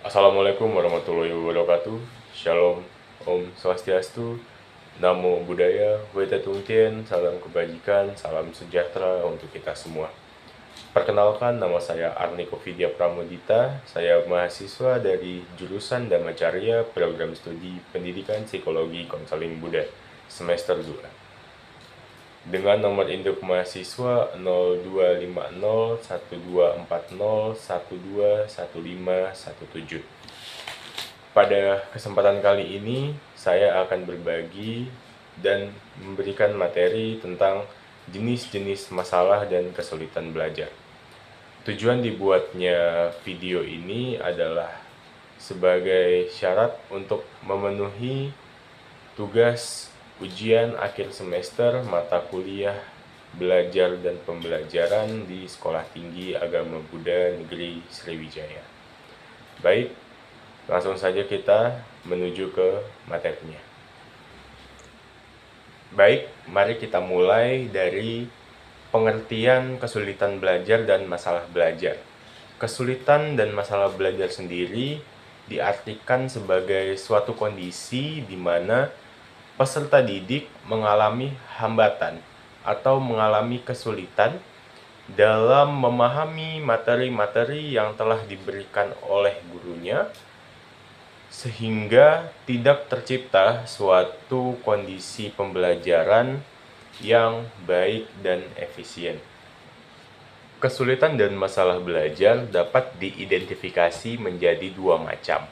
Assalamualaikum warahmatullahi wabarakatuh. Shalom, Om Swastiastu, Namo Buddhaya, Weta Tungtien, salam kebajikan, salam sejahtera untuk kita semua. Perkenalkan, nama saya Arniko Vidya Pramudita. Saya mahasiswa dari jurusan Dhammacarya, program studi Pendidikan Psikologi Konseling Buddha, semester 2. Dengan nomor induk mahasiswa 02501240121517. Pada kesempatan kali ini, saya akan berbagi dan memberikan materi tentang jenis-jenis masalah dan kesulitan belajar. Tujuan dibuatnya video ini adalah sebagai syarat untuk memenuhi tugas ujian akhir semester mata kuliah belajar dan pembelajaran di Sekolah Tinggi Agama Buddha Negeri Sriwijaya. Baik, langsung saja kita menuju ke materinya. Baik, mari kita mulai dari pengertian kesulitan belajar dan masalah belajar. Kesulitan dan masalah belajar sendiri diartikan sebagai suatu kondisi di mana peserta didik mengalami hambatan atau mengalami kesulitan dalam memahami materi-materi yang telah diberikan oleh gurunya, sehingga tidak tercipta suatu kondisi pembelajaran yang baik dan efisien. Kesulitan dan masalah belajar dapat diidentifikasi menjadi dua macam,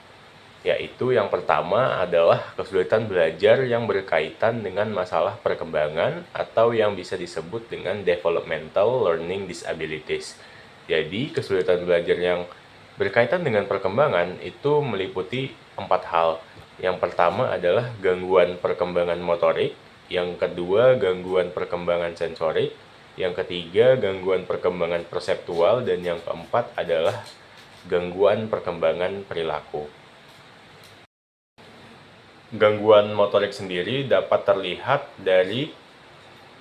yaitu yang pertama adalah kesulitan belajar yang berkaitan dengan masalah perkembangan atau yang bisa disebut dengan developmental learning disabilities. Jadi, kesulitan belajar yang berkaitan dengan perkembangan itu meliputi 4 hal. Yang pertama adalah gangguan perkembangan motorik, yang kedua gangguan perkembangan sensorik, yang ketiga gangguan perkembangan perseptual, dan yang keempat adalah gangguan perkembangan perilaku. Gangguan motorik sendiri dapat terlihat dari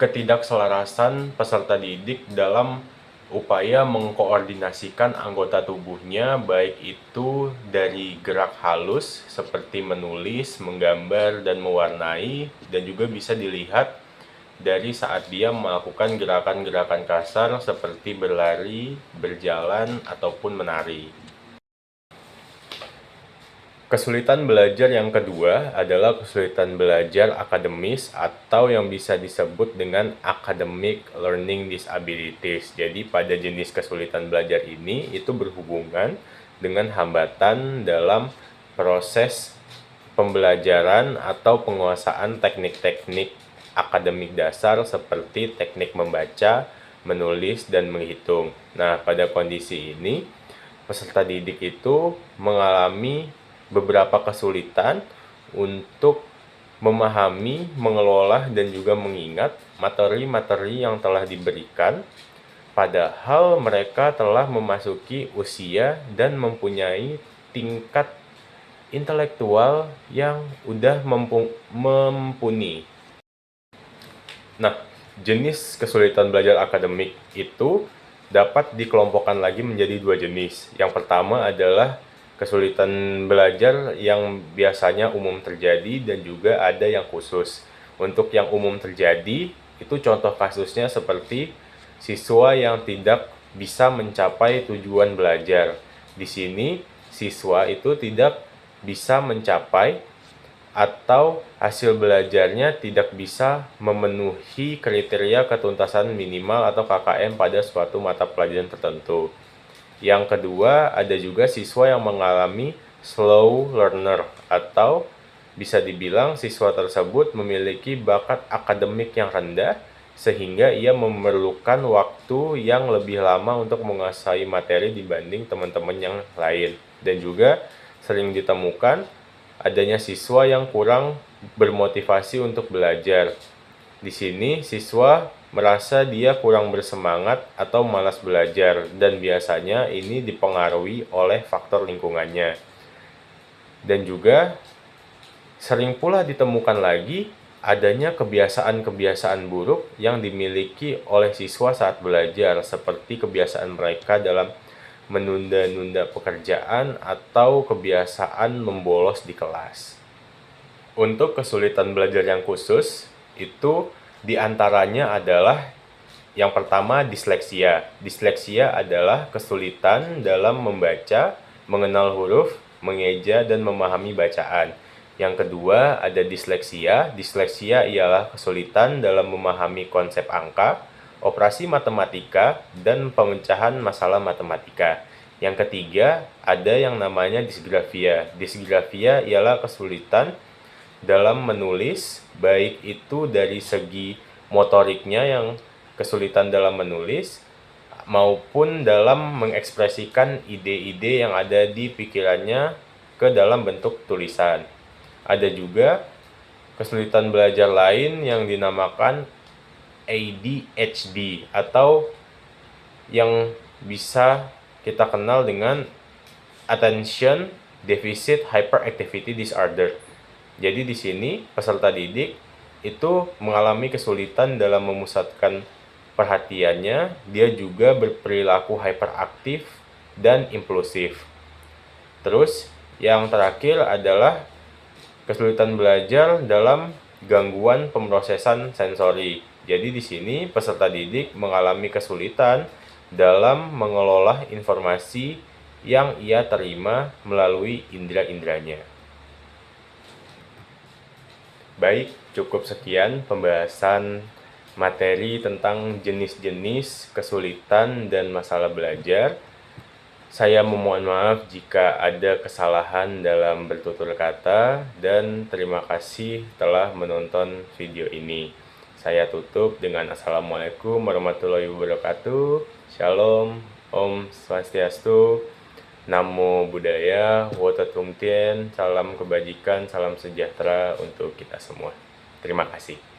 ketidakselarasan peserta didik dalam upaya mengkoordinasikan anggota tubuhnya, baik itu dari gerak halus seperti menulis, menggambar, dan mewarnai, dan juga bisa dilihat dari saat dia melakukan gerakan-gerakan kasar seperti berlari, berjalan, ataupun menari. Kesulitan belajar yang kedua adalah kesulitan belajar akademis atau yang bisa disebut dengan academic learning disabilities. Jadi pada jenis kesulitan belajar ini itu berhubungan dengan hambatan dalam proses pembelajaran atau penguasaan teknik-teknik akademik dasar seperti teknik membaca, menulis, dan menghitung. Nah, pada kondisi ini peserta didik itu mengalami beberapa kesulitan untuk memahami, mengelola, dan juga mengingat materi-materi yang telah diberikan, padahal mereka telah memasuki usia dan mempunyai tingkat intelektual yang udah mumpuni. Nah, jenis kesulitan belajar akademik itu dapat dikelompokkan lagi menjadi dua jenis. Yang pertama adalah kesulitan belajar yang biasanya umum terjadi dan juga ada yang khusus. Untuk yang umum terjadi, itu contoh kasusnya seperti siswa yang tidak bisa mencapai tujuan belajar. Di sini, siswa itu tidak bisa mencapai atau hasil belajarnya tidak bisa memenuhi kriteria ketuntasan minimal atau KKM pada suatu mata pelajaran tertentu. Yang kedua, ada juga siswa yang mengalami slow learner atau bisa dibilang siswa tersebut memiliki bakat akademik yang rendah sehingga ia memerlukan waktu yang lebih lama untuk menguasai materi dibanding teman-teman yang lain. Dan juga sering ditemukan adanya siswa yang kurang bermotivasi untuk belajar. Di sini siswa merasa dia kurang bersemangat atau malas belajar, dan biasanya ini dipengaruhi oleh faktor lingkungannya. Dan juga sering pula ditemukan lagi adanya kebiasaan-kebiasaan buruk yang dimiliki oleh siswa saat belajar, seperti kebiasaan mereka dalam menunda-nunda pekerjaan, atau kebiasaan membolos di kelas. Untuk kesulitan belajar yang khusus, itu diantaranya adalah yang pertama disleksia. Disleksia adalah kesulitan dalam membaca, mengenal huruf, mengeja, dan memahami bacaan. Yang kedua ada disleksia. Disleksia ialah kesulitan dalam memahami konsep angka, operasi matematika, dan pemecahan masalah matematika. Yang ketiga ada yang namanya disgrafia. Disgrafia ialah kesulitan dalam menulis, baik itu dari segi motoriknya yang kesulitan dalam menulis, maupun dalam mengekspresikan ide-ide yang ada di pikirannya ke dalam bentuk tulisan. Ada juga kesulitan belajar lain yang dinamakan ADHD atau yang bisa kita kenal dengan Attention Deficit Hyperactivity Disorder. Jadi di sini peserta didik itu mengalami kesulitan dalam memusatkan perhatiannya, dia juga berperilaku hyperaktif dan impulsif. Terus yang terakhir adalah kesulitan belajar dalam gangguan pemrosesan sensori. Jadi di sini peserta didik mengalami kesulitan dalam mengelola informasi yang ia terima melalui indera-inderanya. Baik, cukup sekian pembahasan materi tentang jenis-jenis kesulitan dan masalah belajar. Saya memohon maaf jika ada kesalahan dalam bertutur kata, dan terima kasih telah menonton video ini. Saya tutup dengan Assalamualaikum warahmatullahi wabarakatuh. Shalom, Om Swastiastu, Namo Buddhaya, Wota Tung Tien, salam kebajikan, salam sejahtera untuk kita semua. Terima kasih.